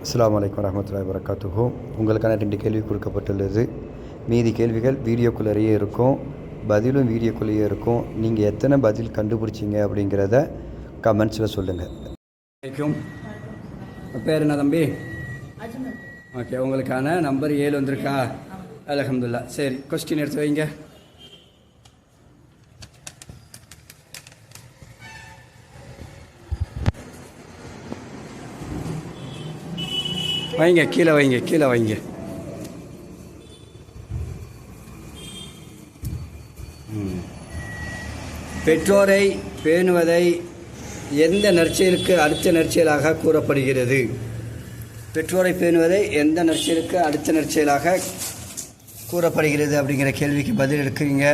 அஸ்ஸலாமு அலைக்கும் வரஹ்மத்துல்லாஹி வபரகாத்துஹு. உங்களுக்கான 2 கேள்வி கொடுக்கப்பட்டுள்ளது. மீதி கேள்விகள் வீடியோக்குள்ளேயே இருக்கும், பதிலும் வீடியோக்குள்ளேயே இருக்கும். நீங்கள் எத்தனை பதில் கண்டுபிடிச்சிங்க அப்படிங்கிறத கமெண்ட்ஸில் சொல்லுங்கள். பேர் என்ன தம்பி? ஓகே, உங்களுக்கான நம்பர் 7 வந்திருக்கா? அல்ஹம்துலில்லாஹ். சரி, கொஸ்டின் எடுத்து வைங்க. வைங்க, கீழே வைங்க, கீழே வைங்க. பெற்றோரை பேணுவதை எந்த நற்செயலுக்கு அடுத்த நற்செயலாக கூறப்படுகிறது? பெற்றோரை பேணுவதை எந்த நற்செயலுக்கு அடுத்த நற்செயலாக கூறப்படுகிறது அப்படிங்கிற கேள்விக்கு பதில் எடுக்கிறீங்க.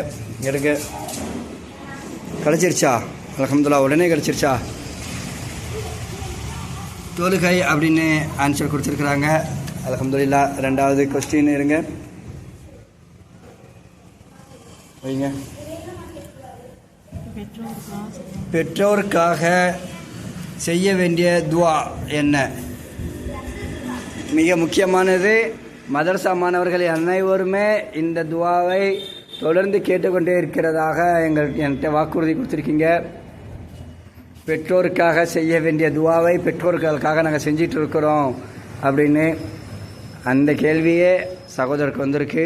எடுங்க. கிடச்சிருச்சா? அல்ஹம்துலில்லாஹ், உடனே கிடச்சிருச்சா? தொழுகை அப்படின்னு ஆன்சர் கொடுத்துருக்குறாங்க. அல்ஹம்துலில்லாஹ். 2வது கொஸ்டின் இருங்க, வைங்க. பெற்றோருக்காக செய்ய வேண்டிய துவா என்ன? மிக முக்கியமானது. மதரசா மாணவர்கள் அனைவருமே இந்த துவாவை தொடர்ந்து கேட்டுக்கொண்டே இருக்கிறதாக என்கிட்ட வாக்குறுதி கொடுத்துருக்கீங்க. பெற்றோருக்காக செய்ய வேண்டிய துவாவை பெற்றோர்களுக்காக நாங்கள் செஞ்சிட்டு இருக்கிறோம் அப்படின்னு அந்த கேள்வியே சகோதரருக்கு வந்திருக்கு.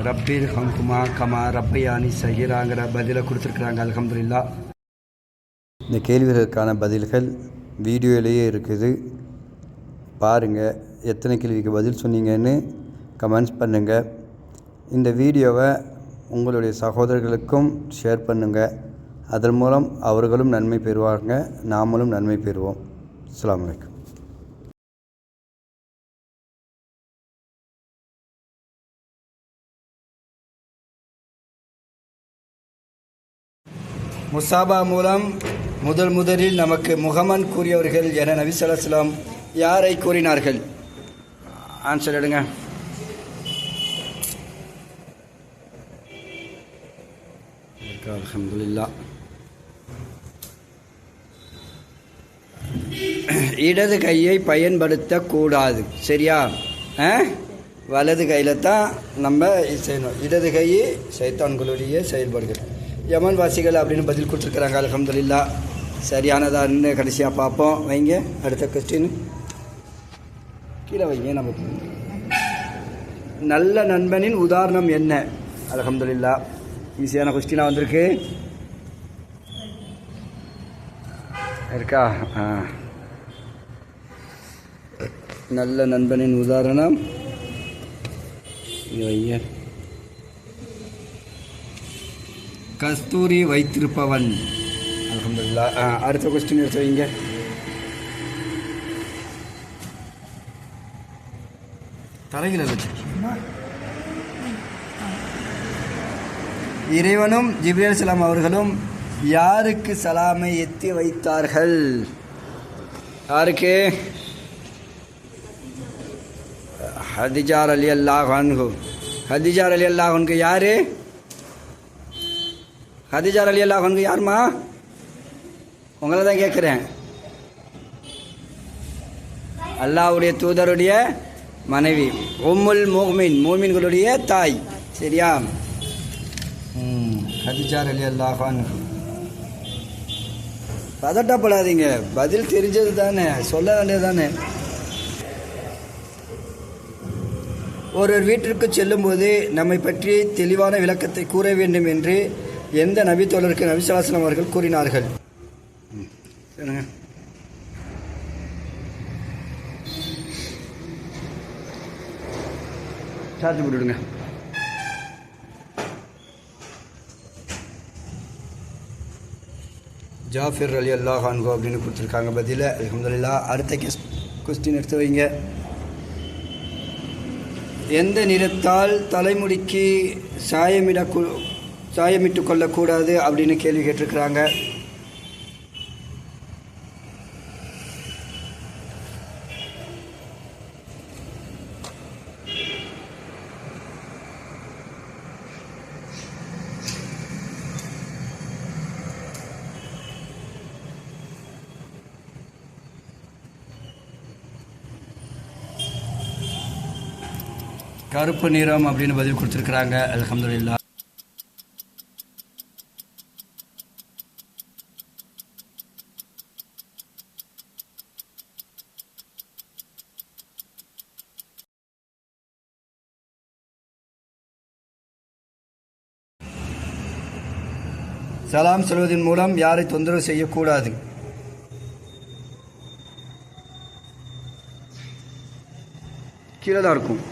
ரப்பீர் ஹம்குமா கமா ரப்பையானி சஹீராங்கிற பதிலை கொடுத்துருக்குறாங்க. அல்ஹம்துலில்லாஹ். இந்த கேள்விகளுக்கான பதில்கள் வீடியோலேயே இருக்குது, பாருங்கள். எத்தனை கேள்விக்கு பதில் சொன்னீங்கன்னு கமெண்ட்ஸ் பண்ணுங்கள். இந்த வீடியோவை உங்களுடைய சகோதரர்களுக்கும் ஷேர் பண்ணுங்கள். அதன் மூலம் அவர்களும் நன்மை பெறுவாங்க, நாமளும் நன்மை பெறுவோம். அஸ்ஸலாமு அலைக்கும். முசாபா மூலம் முதலில் நமக்கு முகமன் கூறியவர்கள் என நபி ஸல்லல்லாஹு அலைஹி வஸல்லம் யாரை கூறினார்கள்? ஆன்சர் எடுங்க. அல்ஹம்துலில்லாஹ். இடது கையை பயன்படுத்தக்கூடாது, சரியா? வலது கையில் தான் நம்ம செய்யணும். இடது கை சைத்தான்களுடைய செயல்பாடுகள். யமன் வாசிகள் அப்படின்னு பதில் கொடுத்துருக்குறாங்க. அல்ஹம்துலில்லாஹ். சரியானதான்னு கடைசியாக பார்ப்போம். வைங்க. அடுத்த கொஸ்டின் கீழே வைங்க. நம்ம நல்ல நண்பனின் உதாரணம் என்ன? அல்ஹம்துலில்லாஹ். ஈஸியான கொஸ்டினாக வந்திருக்கு. இருக்கா? நல்ல நண்பனின் உதாரணம் வைங்க. கஸ்தூரி வைத்திருப்பவன். அல்ஹம்துலில்லாஹ். அடுத்த கொஸ்டின் எடுத்து வைங்க. தலையில் இறைவனும் ஜிப்ரீல் அலைஹிஸ்ஸலாம் அவர்களும் யாருக்கு சலாமை எத்தி வைத்தார்கள்? யாருக்கு? ஹதிஜா ரலியல்லாஹு அன்ஹு. ஹதிஜா ரலியல்லாஹு அன்ஹு யாரு? ஹதிஜா ரலியல்லாஹு அன்ஹு யாருமா? உங்களை தான் கேட்குறேன். அல்லாஹ்வுடைய தூதருடைய மனைவி, உம்முல் முஃமின், மூமின்களுடைய தாய், சரியா? ஹதிஜா ரலியல்லாஹு அன்ஹா. பதட்டப்படாதீங்க, பதில் தெரிஞ்சது தானே, சொல்ல வேண்டியது தானே. ஒருவர் வீட்டிற்கு செல்லும்போது நம்மை பற்றி தெளிவான விளக்கத்தை கூற வேண்டும் என்று எந்த நபி தோழருக்கு நபி ஸல்லல்லாஹு அலைஹி வஸல்லம் அவர்கள் கூறினார்கள்? சரிங்க. சார்ஜ் போட்டுவிடுங்க. ஜாஃபிர் ரலியல்லாஹு அன்ஹு அப்படின்னு கொடுத்துருக்காங்க பதில். அல்ஹம்துலில்லாஹ். அடுத்த கொஸ்டின் எடுத்து வைங்க. எந்த நிறத்தால் தலைமுடிக்கு சாயமிட்டு கொள்ளக்கூடாது அப்படின்னு கேள்வி கேட்டிருக்கிறாங்க. கருப்பு நிறம் அப்படின்னு பதில் கொடுத்துருக்குறாங்க. அல்ஹம்துலில்லாஹ். சலாம் சொல்வதன் மூலம் யாரை தொந்தரவு செய்யக்கூடாது. கீழே தான் இருக்கும்.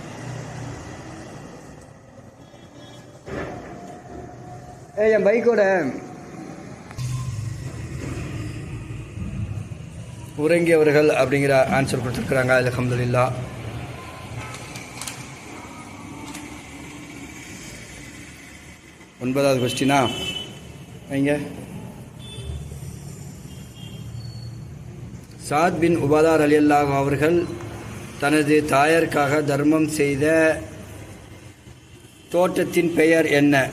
என் பைக்கோட உறங்கியவர்கள் அப்படிங்கிற ஆன்சர் கொடுத்துருக்குறாங்க. அல்ஹம்துலில்லாஹ். ஒன்பதாவது கொஸ்டினா வைங்க. சாத் பின் உபாதா ரலியல்லாஹு அவர்கள் தனது தாயாருக்காக தர்மம் செய்த தோட்டத்தின் பெயர் என்ன?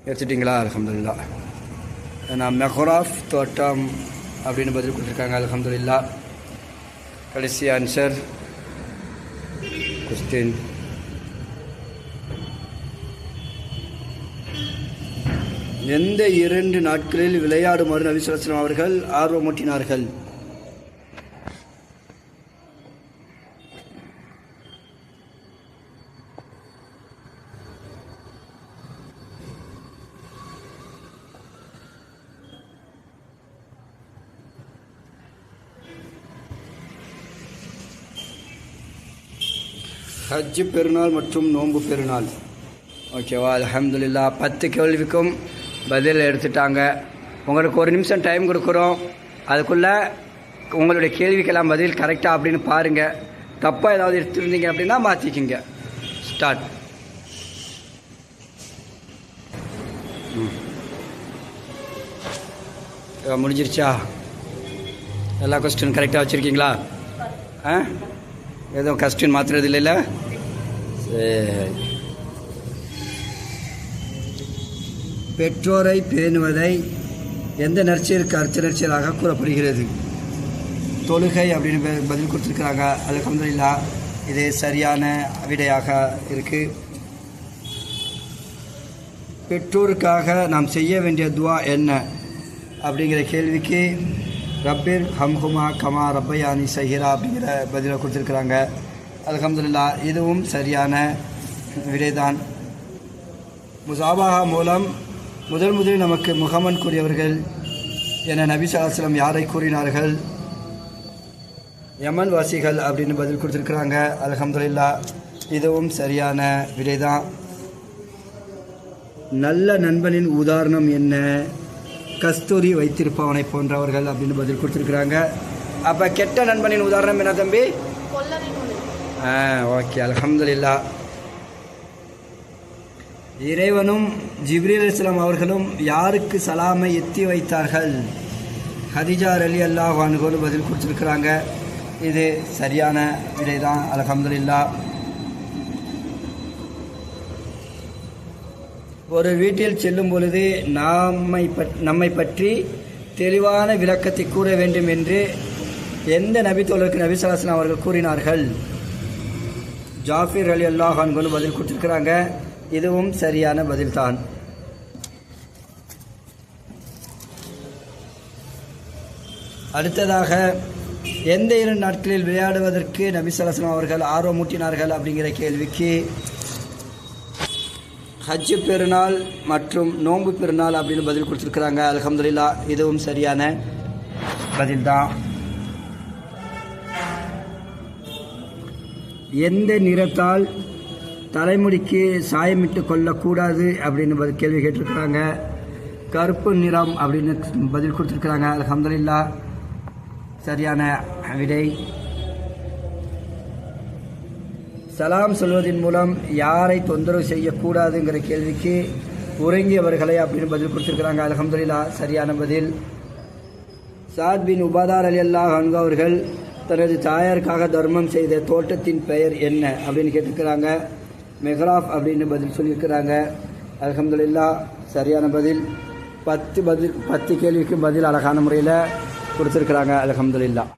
எடுத்துட்டிங்களா? அல்ஹம்துலில்லாஹ். நான் மெஹராஃப் தோட்டம் அப்படின்னு பதில் கொடுத்துருக்காங்க. அல்ஹம்துலில்லாஹ். கடைசி ஆன்சர் கொஸ்டின். எந்த 2 நாட்களில் விளையாடுமாறு நபி ஸல்லல்லாஹு அலைஹி வஸல்லம் அவர்கள் ஆர்வமூட்டினார்கள்? ஹஜ் பெருநாள் மற்றும் நோன்பு பெருநாள். ஓகேவா? அல்ஹம்துலில்லாஹ். 10 கேள்விக்கும் பதில் எடுத்துட்டாங்க. உங்களுக்கு 1 நிமிஷம் டைம் கொடுக்குறோம். அதுக்குள்ளே உங்களுடைய கேள்விக்கெல்லாம் பதில் கரெக்டாக அப்படின்னு பாருங்கள். தப்பாக ஏதாவது எடுத்துருந்தீங்க அப்படின்னா மாற்றிக்கிங்க. ஸ்டார்ட். முடிஞ்சிருச்சா? எல்லா கொஸ்டின் கரெக்டாக வச்சுருக்கீங்களா? எதுவும் கொஸ்டின் மாற்றுறது இல்லைல்ல? சரி. பெற்றோரை பேணுவதை எந்த நற்செயலுக்கு அர்த்த நற்செயலாக கூறப்படுகிறது? தொழுகை அப்படின்னு பதில் கொடுத்துருக்குறாங்க. அல்ஹம்துலில்லாஹ். இது சரியான விடையாக இருக்குது. பெற்றோருக்காக நாம் செய்ய வேண்டிய துவா என்ன அப்படிங்கிற கேள்விக்கு ரப்பிர் ஹம்ஹுமா கமா ரப்பயானி சஹீரா அப்படிங்கிற பதிலை கொடுத்துருக்குறாங்க. அல்ஹம்துலில்லாஹ். இதுவும் சரியான விடைதான். முசாபாஹா மூலம் முதலில் நமக்கு முகமன் கூறியவர்கள் என நபி ஸல்லல்லாஹு அலைஹி வஸல்லம் யாரை கூறினார்கள்? யமன் வாசிகள் அப்படின்னு பதில் கொடுத்துருக்குறாங்க. அல்ஹம்துலில்லாஹ். இதுவும் சரியான விடைதான். நல்ல நண்பனின் உதாரணம் என்ன? கஸ்தூரி வைத்திருப்பவனை போன்றவர்கள் அப்படின்னு பதில் கொடுத்துருக்குறாங்க. அப்போ கெட்ட நண்பனின் உதாரணம் என்ன தம்பி? ஓகே. அல்ஹம்துலில்லாஹ். இறைவனும் ஜிப்ரீல் அலைஹிஸ்ஸலாம் அவர்களும் யாருக்கு சலாமை எத்தி வைத்தார்கள்? ஹதீஜா ரலியல்லாஹு அன்ஹா பதில் கொடுத்துருக்குறாங்க. இது சரியான விடைதான். அல்ஹம்துலில்லாஹ். ஒரு வீட்டில் செல்லும் பொழுது நம்மை பற்றி தெளிவான விளக்கத்தை கூற வேண்டும் என்று எந்த நபித்தோழருக்கு நபி ஸல்லல்லாஹு அலைஹி வஸல்லம் அவர்கள் கூறினார்கள்? ஜாஃபிர் ரலியல்லாஹு அன்ஹு பதில் கொடுத்துருக்குறாங்க. இதுவும் சரியான பதில்தான். அடுத்ததாக எந்த 2 நாட்களில் விளையாடுவதற்கு நபி ஸல்லல்லாஹு அலைஹி வஸல்லம் அவர்கள் ஆர்வமூட்டினார்கள் அப்படிங்கிற கேள்விக்கு ஹஜ் பெருநாள் மற்றும் நோன்பு பெருநாள் அப்படின்னு பதில் கொடுத்துருக்குறாங்க. அல்ஹம்துலில்லாஹ். இதுவும் சரியான பதில்தான். எந்த நிறத்தால் தலைமுடிக்கு சாயமிட்டு கொள்ளக்கூடாது அப்படின்னு கேள்வி கேட்டிருக்கிறாங்க. கருப்பு நிறம் அப்படின்னு பதில் கொடுத்துருக்குறாங்க. அல்ஹம்துலில்லாஹ் சரியான விடை. சலாம் சொல்வதன் மூலம் யாரை தொந்தரவு செய்யக்கூடாதுங்கிற கேள்விக்கு உறங்கியவர்களை அப்படின்னு பதில் கொடுத்துருக்குறாங்க. அல்ஹம்துலில்லாஹ் சரியான பதில். சாத் பின் உபாதார் ரலியல்லாஹு அன்ஹு அவர்கள் தனது தாயாருக்காக தர்மம் செய்த தோட்டத்தின் பெயர் என்ன அப்படின்னு கேட்டிருக்கிறாங்க. மெஹ்ராப் அப்படின்னு பதில் சொல்லியிருக்கிறாங்க. அல்ஹம்துலில்லாஹ் சரியான பதில். 10 கேள்விக்கு பதில் அழகான முறையில் கொடுத்துருக்குறாங்க. அல்ஹம்துலில்லாஹ்.